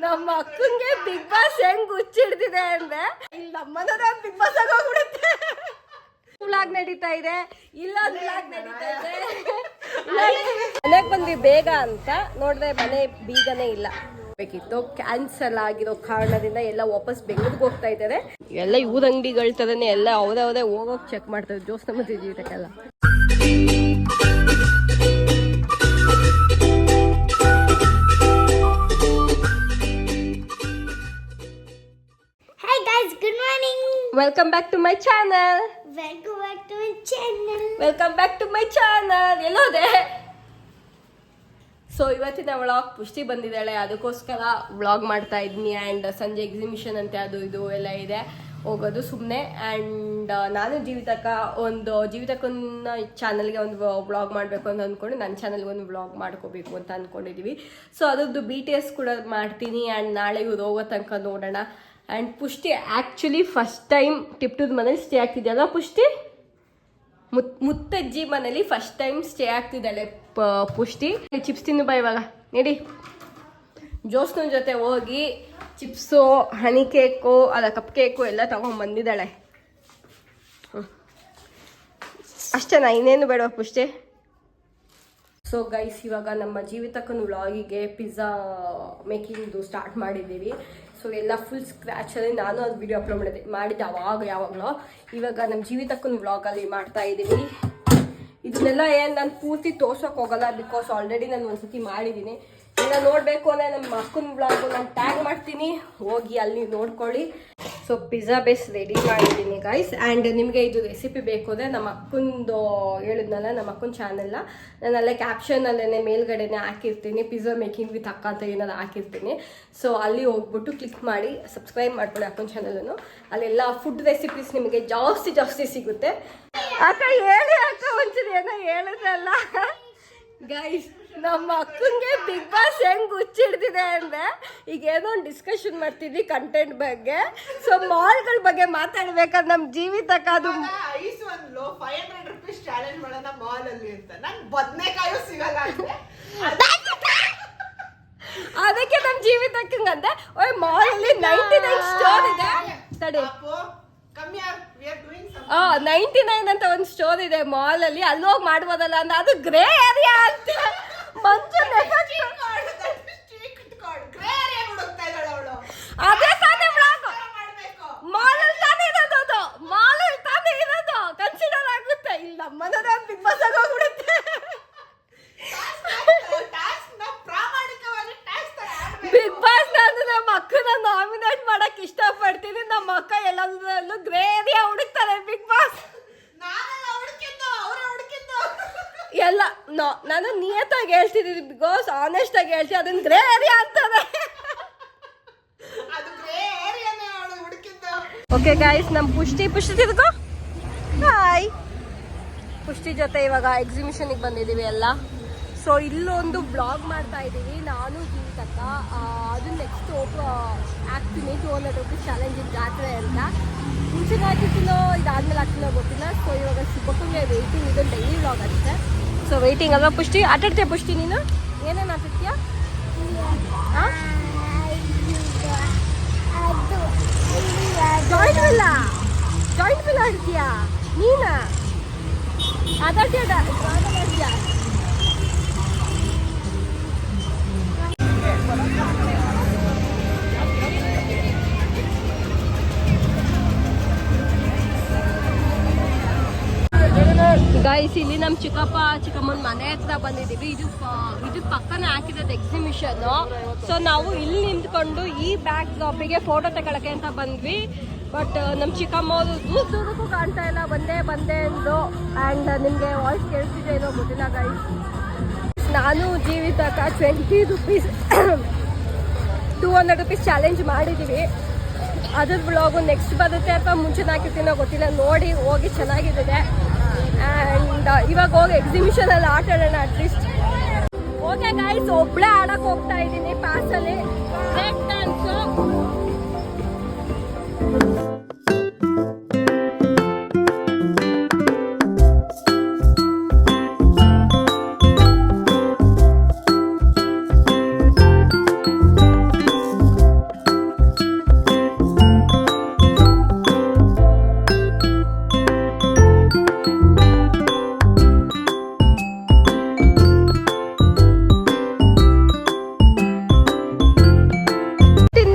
ನಮ್ಮ ಅಕ್ಕಂಗೆ big boss ಹೆಂಗ್ ಹುಚ್ಚಿಡ್ತಿದೆ ಅಂದ್ರೆ ಇಲ್ಲಿ ನಮ್ಮನ ಬಿಗ್ ಬಾಸ್ ಆಗಿ ಹೋಗ್ಬಿಡುತ್ತೆ. ವ್ಲಾಗ್ ನಡೀತಾ ಇದೆ, ಇಲ್ಲೊಂದು ವ್ಲಾಗ್ ನಡೀತಾ ಇದೆ. ಮನೆಗೆ ಬಂದ್ವಿ ಬೇಗ ಅಂತ ನೋಡಿದ್ರೆ ಮನೆ ಬೀಗನೇ ಇಲ್ಲ. ಬೇಕಿತ್ತು ಕ್ಯಾನ್ಸಲ್ ಆಗಿರೋ ಕಾರಣದಿಂದ ಎಲ್ಲ ವಾಪಸ್ ಬೆಂಗಳೂರಿಗೆ ಹೋಗ್ತಾ ಇದ್ದಾರೆ. ಎಲ್ಲ ಇವ್ರ ಅಂಗಡಿಗಳ ತರನೇ ಎಲ್ಲ ಅವರವರೇ ಹೋಗೋಕೆ ಚೆಕ್ ಮಾಡ್ತಾರೆ. ಜೋಸ್ನ ಮತ್ತೆ ಜೀವಿತಕ್ಕೆಲ್ಲ welcome back to my channel. Welcome back to my channel. ಎಲ್ಲೋದೆ? ಸೊ ಇವತ್ತಿನ ವ್ಲಾಗ್ ಪುಷ್ಟಿ ಬಂದಿದ್ದಾಳೆ, ಅದಕ್ಕೋಸ್ಕರ ವ್ಲಾಗ್ ಮಾಡ್ತಾ ಇದ್ದೀನಿ. ಆ್ಯಂಡ್ ಸಂಜೆ ಎಕ್ಸಿಬಿಷನ್ ಅಂತೆ, ಅದು ಇದು ಎಲ್ಲ ಇದೆ, ಹೋಗೋದು ಸುಮ್ಮನೆ. ಆ್ಯಂಡ್ ನಾನು ಜೀವಿತಕ್ಕನ ಚಾನಲ್ಗೆ ಒಂದು ವ್ಲಾಗ್ ಮಾಡಬೇಕು ಅಂತ ಅಂದ್ಕೊಂಡು ನನ್ನ ಚಾನಲ್ಗೆ ಒಂದು ವ್ಲಾಗ್ ಮಾಡ್ಕೋಬೇಕು ಅಂತ ಅಂದ್ಕೊಂಡಿದ್ದೀವಿ. ಸೊ ಅದರದ್ದು BTS ಕೂಡ ಮಾಡ್ತೀನಿ. ಆ್ಯಂಡ್ ನಾಳೆ ಇವ್ರು ಹೋಗೋ ತನಕ ನೋಡೋಣ. ಆ್ಯಂಡ್ ಪುಷ್ಟಿ ಆ್ಯಕ್ಚುಲಿ ಫಸ್ಟ್ ಟೈಮ್ ಟಿಪ್ಟೂದ ಮನೇಲಿ ಸ್ಟೇ ಆಗ್ತಿದ್ದಲ್ಲ ಪುಷ್ಟಿ? ಮುತ್ತಜ್ಜಿ ಮನೇಲಿ ಫಸ್ಟ್ ಟೈಮ್ ಸ್ಟೇ ಆಗ್ತಿದ್ದಾಳೆ ಪುಷ್ಟಿ. ಚಿಪ್ಸ್ ತಿನ್ನು ಬಾ ಇವಾಗ. ನಡಿ, ಜೋಸ್ನ ಜೊತೆ ಹೋಗಿ chips, honey cake, cup cake ಎಲ್ಲ ತಗೊಂಡ್ಬಂದಿದ್ದಾಳೆ. ಅಷ್ಟೇನಾ, ಇನ್ನೇನು ಬೇಡ ಪುಷ್ಟಿ? ಸೊ ಗೈಸ್, ಇವಾಗ ನಮ್ಮ ಜೀವಿತಕ್ಕನ ವ್ಲಾಗಿಗೆ ಪಿಜ್ಜಾ ಮೇಕಿಂಗ್ದು ಸ್ಟಾರ್ಟ್ ಮಾಡಿದ್ದೀವಿ. ಸೊ ಎಲ್ಲ ಫುಲ್ ಸ್ಕ್ರ್ಯಾಚಲ್ಲಿ ನಾನು ಅದು ವಿಡಿಯೋ ಅಪ್ಲೋಡ್ ಮಾಡಿದ್ದೆ ಯಾವಾಗಲೋ. ಇವಾಗ ನಮ್ಮ ಜೀವಿತಕ್ಕನ ವ್ಲಾಗಲ್ಲಿ ಮಾಡ್ತಾ ಇದ್ದೀವಿ. ಇದನ್ನೆಲ್ಲ ಏನು ನಾನು ಪೂರ್ತಿ ತೋರ್ಸೋಕೆ ಹೋಗಲ್ಲ, ಬಿಕಾಸ್ ಆಲ್ರೆಡಿ ನಾನು ಒಂದ್ಸತಿ ಮಾಡಿದ್ದೀನಿ. ಇನ್ನು ನೋಡಬೇಕು ಅಂದರೆ ನಮ್ಮ ಅಕ್ಕನ ವ್ಲಾಗು ನಾನು ಟ್ಯಾಗ್ ಮಾಡ್ತೀನಿ, ಹೋಗಿ ಅಲ್ಲಿ ನೋಡ್ಕೊಳ್ಳಿ. ಸೊ ಪಿಜ್ಜಾ ಬೇಸ್ ರೆಡಿ ಮಾಡಿದ್ದೀನಿ ಗೈಸ್. ಆ್ಯಂಡ್ ನಿಮಗೆ ಇದು ರೆಸಿಪಿ ಬೇಕು ಅಂದರೆ ನಮ್ಮ ಅಕ್ಕಂದು ಹೇಳಿದ್ನಲ್ಲ, ನಮ್ಮ ಅಕ್ಕನ ಚಾನಲ್ನ ನಾನು ಅಲ್ಲೇ ಕ್ಯಾಪ್ಷನಲ್ಲೇ ಮೇಲ್ಗಡೆನೇ ಹಾಕಿರ್ತೀನಿ, ಪಿಜ್ಜಾ ಮೇಕಿಂಗ್ ವಿತ್ ಅಕ್ಕ ಅಂತ ಏನಾದ್ರು ಹಾಕಿರ್ತೀನಿ. ಸೊ ಅಲ್ಲಿ ಹೋಗ್ಬಿಟ್ಟು ಕ್ಲಿಕ್ ಮಾಡಿ ಸಬ್ಸ್ಕ್ರೈಬ್ ಮಾಡ್ಕೊಳ್ಳಿ ಅಕ್ಕನ ಚಾನಲನ್ನು. ಅಲ್ಲೆಲ್ಲ ಫುಡ್ ರೆಸಿಪೀಸ್ ನಿಮಗೆ ಜಾಸ್ತಿ ಸಿಗುತ್ತೆ. ಅಕ್ಕ ಹೇಳಿ ಅಕ್ಕ, ಒಂಚೂರು ಏನೋ ಹೇಳಿದ್ರಲ್ಲ ಗೈಸ್. ನಮ್ಮ ಅಕ್ಕಂಗೆ ಬಿಗ್ ಬಾಸ್ ಹೆಂಗ್ ಹುಚ್ಚಿಡ್ತಿದೆ ಅಂದ್ರೆ ಈಗ ಏನೋ ಒಂದು ಡಿಸ್ಕಷನ್ ಮಾಡ್ತಿದ್ವಿ ಕಂಟೆಂಟ್ ಬಗ್ಗೆ. ಸೊ ಮಾಲ್ಗಳ ಬಗ್ಗೆ ಮಾತಾಡ್ಬೇಕಾದ್ರೆ ನಮ್ಮ ಜೀವಿತಕ್ಕ ಅದು ಐಸ್ ಒಂದು 500 ರೂಪೀಸ್ ಚಾಲೆಂಜ್ ಮಾಡೋಣ ಮಾಲ್ ಅಲ್ಲಿ ಅಂತ. ನಂಗೆ ಬದನೆಕಾಯು ಸಿಗಲ್ಲ ಅಂದ್ರೆ ಅದಕ್ಕೆ ನಮ್ಮ ಜೀವಿತಕ್ಕಂಗಂತೆ ಮಾಲ್ ಅಲ್ಲಿ 99 ಸ್ಟೋರ್ ಇದೆ. ತಡಿ, 99 ಅಂತ ಒಂದು ಸ್ಟೋರ್ ಇದೆ ಮಾಲ್ ಅಲ್ಲಿ, ಅಲ್ಲಿ ಹೋಗಿ ಮಾಡ್ಬೋದಲ್ಲ ಅಂತ. ಅದು ಗ್ರೇ ಏರಿಯಾ ಅಂತ ಅದೇ ತಾನೇ ವ್ಲಾಗ್. ಮಾಲಲ್ಲಿ ತಾನೇ ಇರೋದು, ಅದು ಮಾಲಲ್ಲಿ ತಾನೇ ಇರೋದು, ಕನ್ಸಿಡರ್ ಆಗುತ್ತೆ. ಇಲ್ಲಿ ನಮ್ಮನ್ನ ಬಿಗ್ ಬಾಸ್ ಆಗಿ ಹೋಗ್ಬಿಡುತ್ತೆ. ಬಿಗ್ ಬಾಸ್ ನಾನು ನಮ್ಮ ಅಕ್ಕನ ನಾಮಿನೇಟ್ ಮಾಡಕ್ ಇಷ್ಟಪಡ್ತೀನಿ. ನಮ್ಮ ಅಕ್ಕ ಎಲ್ಲದರಲ್ಲೂ ಗ್ರೇ ಏರಿಯಾ ಹುಡುಕ್ತಾರೆ ಬಿಗ್ ಬಾಸ್. ಎಲ್ಲ ನಾನು ನಿಯತ್ತಾಗಿ ಹೇಳ್ತಿದ್ದೀನಿ, ಬಿಕಾಸ್ ಆನೆಸ್ಟ್ ಆಗಿ ಹೇಳ್ತೀನಿ, ಅದನ್ನ ಗ್ರೇ ಏರಿಯಾ ಅಂತಾರೆ. ಓಕೆ ಗೈಸ್, ನಮ್ಮ ಪುಷ್ಟಿ ತಿರ್ಗೋ. ಹಾಯ್, ಪುಷ್ಟಿ ಜೊತೆ ಇವಾಗ ಎಕ್ಸಿಬಿಷನ್ಗೆ ಬಂದಿದ್ದೀವಿ ಎಲ್ಲ. ಸೊ ಇಲ್ಲೊಂದು ಬ್ಲಾಗ್ ಮಾಡ್ತಾ ಇದ್ದೀವಿ ನಾನು ಜೀವಿತಕ್ಕ. ಅದು ನೆಕ್ಸ್ಟ್ ಆಗ್ತೀನಿ 200 ರೂಪೀಸ್ ಚಾಲೆಂಜಿಂಗ್ ಜಾತ್ರೆ ಅಂತ. ಮುಂಚೆನೇ ಹಾಕಿರ್ತೀನೋ ಇದಾದ್ಮೇಲೆ ಹಾಕ್ತೀನೋ ಗೊತ್ತಿಲ್ಲ. ಸೊ ಇವಾಗ ಸಿಗೋಕ್ಕಂಗೆ ವೆಯ್ಟಿಂಗ್, ಇದು ಡೈಲಿ ಬ್ಲಾಗ್ ಅಷ್ಟೇ. ಸೊ ವೆಯ್ಟಿಂಗ್ ಅಲ್ವಾ ಪುಷ್ಟಿ? ಆಟಾಡ್ತೀಯ ಪುಷ್ಟಿ ನೀನು? ಏನೇನು ಆಟಾಡ್ತೀಯ? ಜಾಯಿಂಟ್ ವಿಲ್ ಆಡ್ತೀಯಾ ನೀನು? ಆಟಾಡ್ತೀಯ? ಗೈಸ್, ಇಲ್ಲಿ ನಮ್ಮ ಚಿಕ್ಕಮ್ಮನ ಮನೆ ಹತ್ರ ಬಂದಿದ್ದೀವಿ. ಇದು ಪಕ್ಕನೇ ಹಾಕಿರೋದು ಎಕ್ಸಿಬಿಷನ್. ಸೊ ನಾವು ಇಲ್ಲಿ ನಿಂತ್ಕೊಂಡು ಈ ಬ್ಯಾಕ್ ಡ್ರಾಪಿಗೆ ಫೋಟೋ ತಗೊಳಕ್ಕೆ ಅಂತ ಬಂದ್ವಿ. ಬಟ್ ನಮ್ಮ ಚಿಕ್ಕಮ್ಮ ಅವರು ದೂರಕ್ಕೂ ಕಾಣ್ತಾ ಇಲ್ಲ, ಬಂದೆ ಅಂದರು. ಆ್ಯಂಡ್ ನಿಮಗೆ ವಾಯ್ಸ್ ಕೇಳಿಸಿದೆ ಏನೋ ಗೊತ್ತಿಲ್ಲ ಗೈಸ್. ನಾನು ಜೀವಿತಕ್ಕ 20 ರೂಪೀಸ್ 200 ರೂಪೀಸ್ ಚಾಲೆಂಜ್ ಮಾಡಿದ್ದೀವಿ. ಅದ್ರ ಬ್ಲಾಗು ನೆಕ್ಸ್ಟ್ ಬರುತ್ತೆ ಅಥವಾ ಮುಂಚೆನೇ ಹಾಕಿರ್ತೀನೋ ಗೊತ್ತಿಲ್ಲ, ನೋಡಿ ಹೋಗಿ ಚೆನ್ನಾಗಿದೆ. ಆ್ಯಂಡ್ ಇವಾಗ ಹೋಗಿ ಎಕ್ಸಿಬಿಷನಲ್ಲಿ ಆಟ ಆಡೋಣ ಅಟ್ಲೀಸ್ಟ್. ಓಕೆ ಗೈಸ್, ಒಬ್ಬಳೇ ಆಡಕ್ಕೆ ಹೋಗ್ತಾ ಇದ್ದೀನಿ ಪಾಸಲ್ಲಿ. Break dance.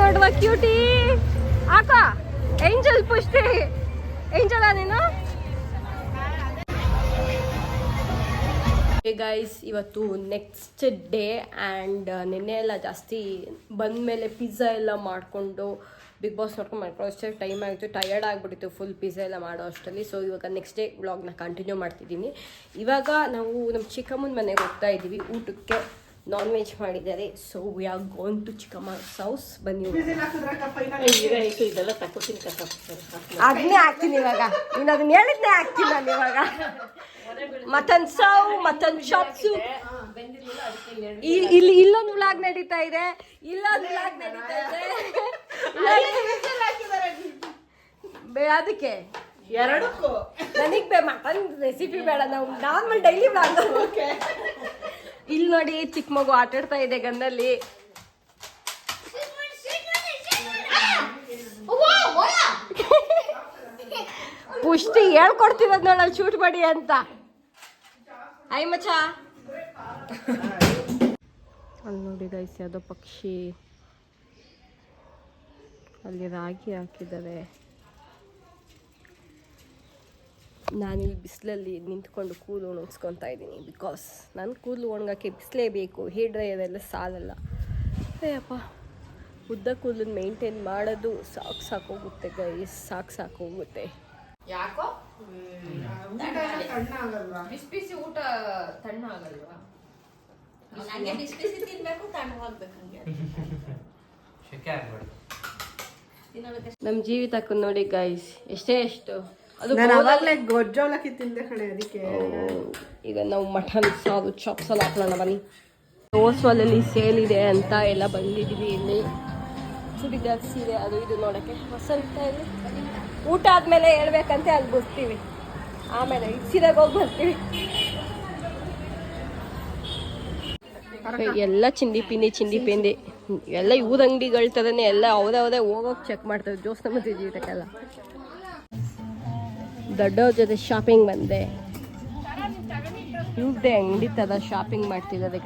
ನೋಡುವ ಕ್ಯೂಟಿ ಹಾಕೋ ಏಂಜಲ್ ಪುಷ್ಟಿ ಏಂಜಲ ನೀನು ಗೈಸ್ ಇವತ್ತು ನೆಕ್ಸ್ಟ್ ಡೇ ಆ್ಯಂಡ್ ನಿನ್ನೆ ಎಲ್ಲ ಜಾಸ್ತಿ ಬಂದಮೇಲೆ ಪಿಜ್ಜಾ ಎಲ್ಲ ಮಾಡಿಕೊಂಡು ಬಿಗ್ ಬಾಸ್ ನೋಡ್ಕೊಂಡು ಮಾಡ್ಕೊಳ್ಳೋ ಅಷ್ಟೇ ಟೈಮ್ ಆಯಿತು ಟಯರ್ಡ್ ಆಗಿಬಿಟ್ಟಿತ್ತು ಫುಲ್ ಪಿಜ್ಜಾ ಎಲ್ಲ ಮಾಡೋ ಅಷ್ಟರಲ್ಲಿ ಸೊ ಇವಾಗ ನೆಕ್ಸ್ಟ್ ಡೇ ವ್ಲಾಗ್ನ ಕಂಟಿನ್ಯೂ ಮಾಡ್ತಿದ್ದೀನಿ ಇವಾಗ ನಾವು ನಮ್ಮ ಚಿಕ್ಕಮ್ಮನ ಮನೆಗೆ ಹೋಗ್ತಾ ಇದ್ದೀವಿ ಊಟಕ್ಕೆ ನಾನ್ ವೆಜ್ ಮಾಡಿದ್ದಾರೆ so we are going to ಚಿಕ್ಕಮ್ಮ's ಹೌಸ್ ಬನ್ನಿ ಇದೆಲ್ಲ ತಕ್ಕೊತೀನಿ ಅದನ್ನೇ ಹಾಕ್ತೀನಿ ಇವಾಗ ನೀನು ಅದನ್ನ ಹೇಳಿದ್ನೇ ಹಾಕ್ತೀನಿ ನಾನು ಇವಾಗ ಮಟನ್ ಸಾವು ಮಟನ್ ಶಾಪ್ಸು ಇಲ್ಲಿ ಇಲ್ಲೊಂದು ವ್ಲಾಗ್ ನಡೀತಾ ಇದೆ ಇಲ್ಲೊಂದು ವ್ಲಾಗ್ ನಡೀತಾ ಇದೆ ಅದಕ್ಕೆ ಎರಡಕ್ಕೂ ನನಗೆ ಮಟನ್ ರೆಸಿಪಿ ಬೇಡ ನಾವು ನಾರ್ಮಲ್ ಡೈಲಿ ವ್ಲಾಗ್ ಇಲ್ಲಿ ನೋಡಿ ಚಿಕ್ಕ ಮಗು ಆಟಾಡ್ತಾ ಇದೆ ಗನ್ನಲ್ಲಿ ಪುಷ್ಟಿ ಹೇಳ್ಕೊಡ್ತಿರೋದ್ ನೋಡಲ್ಲಿ ಶೂಟ್ ಮಾಡಿ ಅಂತ ಐ ಮಚ್ಚ ಅಲ್ಲಿ ನೋಡಿ ಗೈಸ್ ಯಾವುದೋ ಪಕ್ಷಿ ಅಲ್ಲಿ ರಾಗಿ ಹಾಕಿದ್ದಾರೆ ನಾನಿಲ್ಲಿ ಬಿಸಿಲಲ್ಲಿ ನಿಂತ್ಕೊಂಡು ಕೂದಲು ಒಣಗಿಸ್ಕೊತಾ ಇದ್ದೀನಿ ಬಿಕಾಸ್ ನನ್ನ ಕೂದಲು ಒಣಗಕ್ಕೆ ಬಿಸಿಲೇಬೇಕು ಹೇರ್ ಡ್ರೈಯರ್ ಎಲ್ಲ ಸಾಲಲ್ಲ ಅಯ್ಯಪ್ಪ ಉದ್ದ ಕೂದಲನ್ನ ಮೇಂಟೈನ್ ಮಾಡೋದು ಸಾಕೋಗುತ್ತೆ ಗೈಸ್ ಸಾಕೋಗುತ್ತೆ ಯಾಕೋ ಬಿಸಿ ಬಿಸಿ ಊಟ ತಣ್ಣ ಆಗಲ್ವಾ ನಂಗೆ ಬಿಸಿ ಬಿಸಿ ತಿನ್ಬೇಕು ತಣ್ಣವಾಗ್ಬೇಕು ಹಂಗೆ ನಮ್ಮ ಜೀವಿತಕ್ಕೂ ನೋಡಿ ಗೈಸ್ ಎಷ್ಟು ಅದು ನಾನು ಅವಾಗಲೇ ಗೊಜ್ಜೋಲಕ್ಕಿ ತಿಂದೆ ಕಣೆ ಅದಕ್ಕೆ ಈಗ ನಾವು ಮಟನ್ ಸಾರು ಚಾಪ್ಸ್ ಎಲ್ಲ ಹಾಕೋಣ ಬನ್ನಿ ಓಸ್ವಾಲಲ್ಲಿ ಸೇಲ್ ಇದೆ ಅಂತ ಎಲ್ಲ ಬಂದಿದ್ದೀವಿ ಇಲ್ಲಿ ಚೂಡಿದಾರ್ ಸೀರೆ ಅದು ಇದು ನೋಡೋಕ್ಕೆ ವಸಂತ ಇಲ್ಲಿ ಊಟ ಆದಮೇಲೆ ಹೇಳ್ಬೇಕಂತೆ ಅಲ್ಲಿ ಬರ್ತೀವಿ ಆಮೇಲೆ ಸೀರೆಗೆ ಹೋಗಿ ಬರ್ತೀವಿ ಎಲ್ಲ ಚಿಂದಿ ಪಿಂದಿ ಎಲ್ಲ ಇವ್ರ ಅಂಗಡಿಗಳ ಥರನೇ ಎಲ್ಲ ಅವರೇ ಹೋಗೋಕೆ ಚೆಕ್ ಮಾಡ್ತಾರೆ ಜೋಸ್ನ ಮತ್ತೆ ಜೀವಿತಕ್ಕೆಲ್ಲ ದೊಡ್ಡವ್ರ ಜೊತೆ ಶಾಪಿಂಗ್ ಬಂದೆ ಇವ್ರದ್ದೇ ಅಂಗಡಿ ಥರ ಶಾಪಿಂಗ್ ಮಾಡ್ತಿದ್ದಾರೆ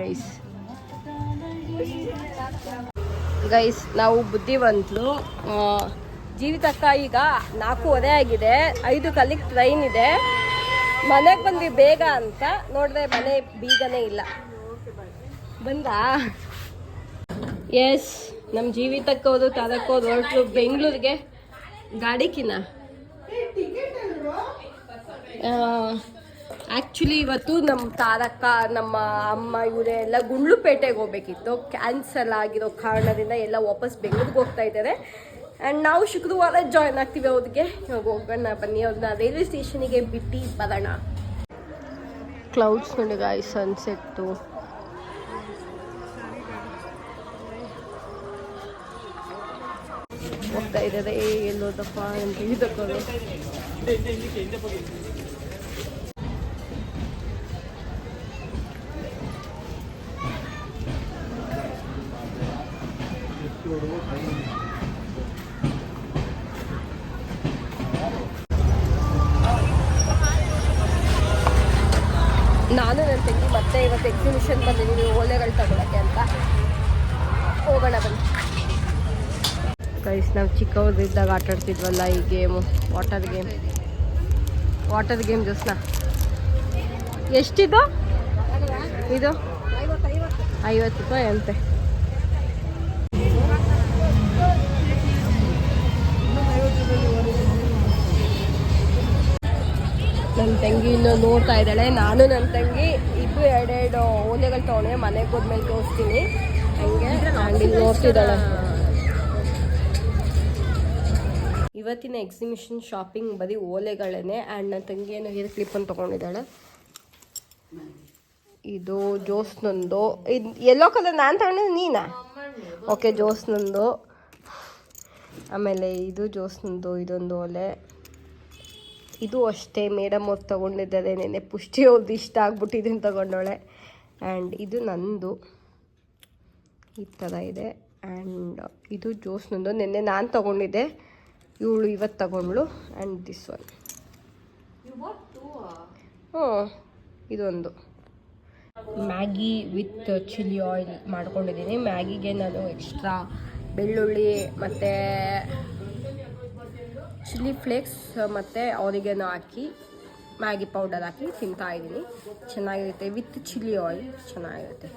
ಗೈಸ್ ನಾವು ಬುದ್ಧಿವಂತರು ಜೀವಿತಕ್ಕ ಈಗ 4:15 ಆಗಿದೆ 5 ಕಲ್ಲಿಗೆ ಟ್ರೈನ್ ಇದೆ ಮನೆಗೆ ಬಂದ್ವಿ ಬೇಗ ಅಂತ ನೋಡಿದ್ರೆ ಮನೆ ಬೀಗನೇ ಇಲ್ಲ ಬಂದಾ ಎಸ್ ನಮ್ಮ ಜೀವಿತಕ್ಕವರು ತರಕ್ಕೋದು ಹೊರಟರು ಬೆಂಗಳೂರಿಗೆ ಗಾಡಿಕಿನ ಆ್ಯಕ್ಚುಲಿ ಇವತ್ತು ನಮ್ಮ ತಾರಕ್ಕ ನಮ್ಮ ಅಮ್ಮ ಇವರೇ ಎಲ್ಲ ಗುಂಡ್ಲುಪೇಟೆಗೆ ಹೋಗ್ಬೇಕಿತ್ತು ಕ್ಯಾನ್ಸಲ್ ಆಗಿರೋ ಕಾರಣದಿಂದ ಎಲ್ಲ ವಾಪಸ್ ಬೆಂಗಳೂರಿಗೆ ಹೋಗ್ತಾ ಇದ್ದಾರೆ ಆ್ಯಂಡ್ ನಾವು ಶುಕ್ರವಾರ ಜಾಯ್ನ್ ಆಗ್ತೀವಿ ಅವ್ರಿಗೆ ಇವಾಗ ಹೋಗೋಣ ಬನ್ನಿ ಅವ್ರನ್ನ ರೈಲ್ವೆ ಸ್ಟೇಷನಿಗೆ ಬಿಟ್ಟು ಬರೋಣ ಕ್ಲೌಡ್ಸ್ ನೋಡಿ ಗಾಯ್ಸ್ ಸನ್ಸೆಟ್ಟು ಹೋಗ್ತಾ ಇದ್ದಾರೆ ಎಲ್ಲೋದಪ್ಪ ಅಂತ ಇದಕ್ಕೋದು ನಾನು ನನ್ನ ತಂಗಿ ಮತ್ತೆ ಇವತ್ತು ಎಕ್ಸಿಬಿಷನ್ ಬಂದಿದ್ದೀವಿ ಓಲೆಗಳು ತಗೊಳಕ್ಕೆ ಅಂತ ಹೋಗೋಣ ಬನ್ನಿ ಗೈಸ್ ನಾವು ಚಿಕ್ಕವರಿದ್ದಾಗ ಆಟ ಆಡ್ತಿದ್ವಲ್ಲ ಈ ಗೇಮು ವಾಟರ್ ಗೇಮ್ ಜೋಸ್ನ ಎಷ್ಟಿದು ಇದು 50 ರೂಪಾಯಿ ಅಂತೆ ನನ್ನ ತಂಗಿ ಇನ್ನೂ ನೋಡ್ತಾ ಇದ್ದಾಳೆ ನಾನು ನನ್ನ ತಂಗಿ ಇಬ್ಬರು ಎರಡೆರಡು ಓಲೆಗಳು ತೊಗೊಂಡೆ ಮನೆಗೆ ಹೋದ್ಮೇಲೆ ತೋರಿಸ್ತೀನಿ ಹಂಗೆ ಇಲ್ಲಿ ನೋಡ್ತಿದ್ದಾಳೆ ಇವತ್ತಿನ ಎಕ್ಸಿಬಿಷನ್ ಶಾಪಿಂಗ್ ಬರೀ ಓಲೆಗಳೇ ಆ್ಯಂಡ್ ನನ್ನ ತಂಗಿ ಏನೋ ಹೇರ್ ಕ್ಲಿಪ್ಪನ್ನು ತೊಗೊಂಡಿದ್ದಾಳೆ ಇದು ಜೋಸ್ನೊಂದು ಇದು ಯೆಲ್ಲೋ ಕಲರ್ ನಾನು ತಗೊಂಡಿದ್ದು ನೀನಾ ಓಕೆ ಜೋಸ್ನೊಂದು ಆಮೇಲೆ ಇದು ಜೋಸ್ನೊಂದು ಇದೊಂದು ಓಲೆ ಇದು ಅಷ್ಟೇ ಮೇಡಮ್ ಅವ್ರು ತೊಗೊಂಡಿದ್ದಾರೆ ನೆನ್ನೆ ಪುಷ್ಟಿ ಅವ್ರದ್ದು ಇಷ್ಟ ಆಗ್ಬಿಟ್ಟು ಇದನ್ನು ತೊಗೊಂಡೋಳೆ ಆ್ಯಂಡ್ ಇದು ನಂದು ಈ ಥರ ಇದೆ ಆ್ಯಂಡ್ ಇದು ಜೋಸ್ನೊಂದು ನೆನ್ನೆ ನಾನು ತೊಗೊಂಡಿದ್ದೆ ಇವಳು ಇವತ್ತು ತಗೊಂಡ್ಳು ಆ್ಯಂಡ್ ದಿಸ್ ಒನ್ ಇದೊಂದು ಮ್ಯಾಗಿ ವಿತ್ ಚಿಲ್ಲಿ ಆಯಿಲ್ ಮಾಡ್ಕೊಂಡಿದ್ದೀನಿ ಮ್ಯಾಗಿಗೆ ನಾನು ಎಕ್ಸ್ಟ್ರಾ ಬೆಳ್ಳುಳ್ಳಿ ಮತ್ತು ಚಿಲ್ಲಿ ಫ್ಲೇಕ್ಸ್ ಮತ್ತು ಆರಿಗೇನೋ ಹಾಕಿ ಮ್ಯಾಗಿ ಪೌಡರ್ ಹಾಕಿ ತಿಂತಾಯಿದ್ದೀನಿ. ಚೆನ್ನಾಗಿರುತ್ತೆ, ವಿತ್ ಚಿಲ್ಲಿ ಆಯಿಲ್ ಚೆನ್ನಾಗಿರುತ್ತೆ.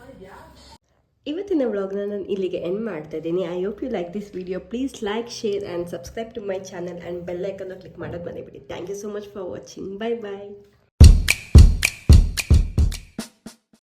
ಇವತ್ತಿನ ವ್ಲಾಗ್ನ ನಾನು ಇಲ್ಲಿಗೆ ಎಂಡ್ ಮಾಡ್ತಾ ಇದ್ದೀನಿ. I hope you like this video. Please like, share and subscribe to my channel and bell ಐಕನ್ನ ಕ್ಲಿಕ್ ಮಾಡೋದು ಮರಿಬೇಡಿ. Thank you so much for watching. Bye bye.